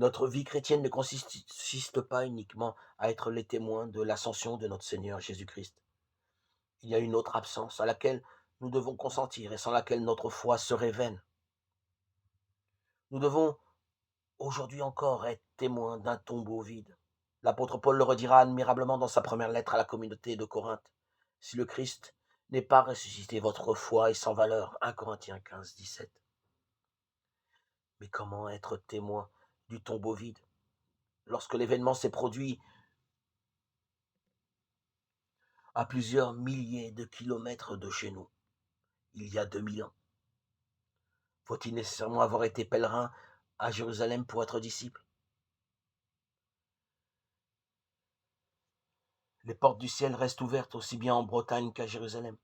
Notre vie chrétienne ne consiste pas uniquement à être les témoins de l'ascension de notre Seigneur Jésus-Christ. Il y a une autre absence à laquelle nous devons consentir et sans laquelle notre foi serait vaine. Nous devons aujourd'hui encore être témoins d'un tombeau vide. L'apôtre Paul le redira admirablement dans sa première lettre à la communauté de Corinthe. Si le Christ n'est pas ressuscité, votre foi est sans valeur. 1 Corinthiens 15, 17. Mais comment être témoin du tombeau vide lorsque l'événement s'est produit à plusieurs milliers de kilomètres de chez nous, il y a 2000 ans? Faut-il nécessairement avoir été pèlerin à Jérusalem pour être disciple? Les portes du ciel restent ouvertes aussi bien en Bretagne qu'à Jérusalem,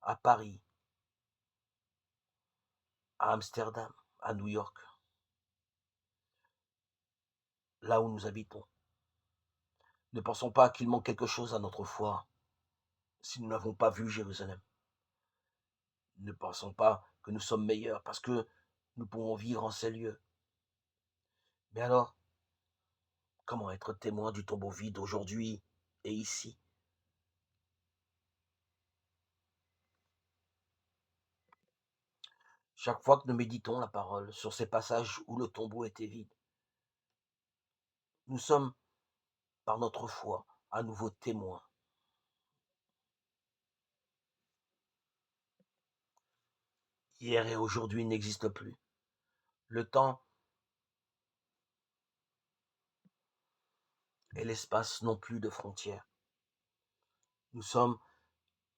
à Paris, à Amsterdam, à New York, là où nous habitons. Ne pensons pas qu'il manque quelque chose à notre foi si nous n'avons pas vu Jérusalem. Ne pensons pas que nous sommes meilleurs parce que nous pouvons vivre en ces lieux. Mais alors, comment être témoin du tombeau vide aujourd'hui et ici? Chaque fois que nous méditons la parole sur ces passages où le tombeau était vide, nous sommes, par notre foi, à nouveau témoins. Hier et aujourd'hui n'existent plus. Le temps et l'espace n'ont plus de frontières. Nous sommes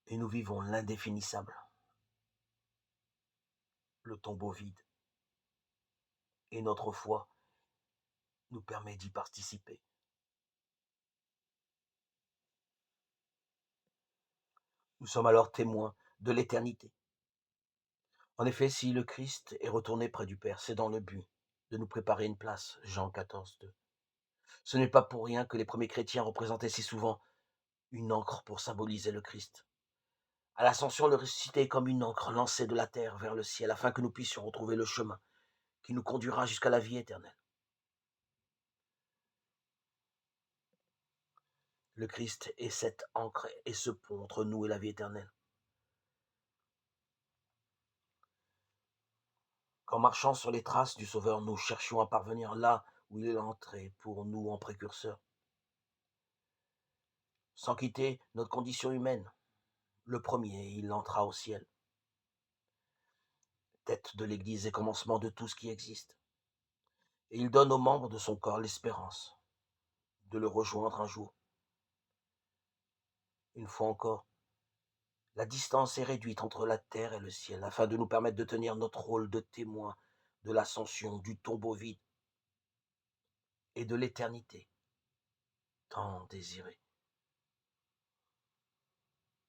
et nous vivons l'indéfinissable, le tombeau vide. Et notre foi nous permet d'y participer. Nous sommes alors témoins de l'éternité. En effet, si le Christ est retourné près du Père, c'est dans le but de nous préparer une place. Jean 14, 2. Ce n'est pas pour rien que les premiers chrétiens représentaient si souvent une ancre pour symboliser le Christ. À l'ascension, le ressuscité est comme une ancre lancée de la terre vers le ciel, afin que nous puissions retrouver le chemin qui nous conduira jusqu'à la vie éternelle. Le Christ est cette ancre et ce pont entre nous et la vie éternelle. Qu'en marchant sur les traces du Sauveur, nous cherchions à parvenir là où il est entré pour nous en précurseur, sans quitter notre condition humaine. Le premier, il entra au ciel, tête de l'Église et commencement de tout ce qui existe. Et il donne aux membres de son corps l'espérance de le rejoindre un jour. Une fois encore, la distance est réduite entre la terre et le ciel, afin de nous permettre de tenir notre rôle de témoin de l'ascension du tombeau vide et de l'éternité tant désirée.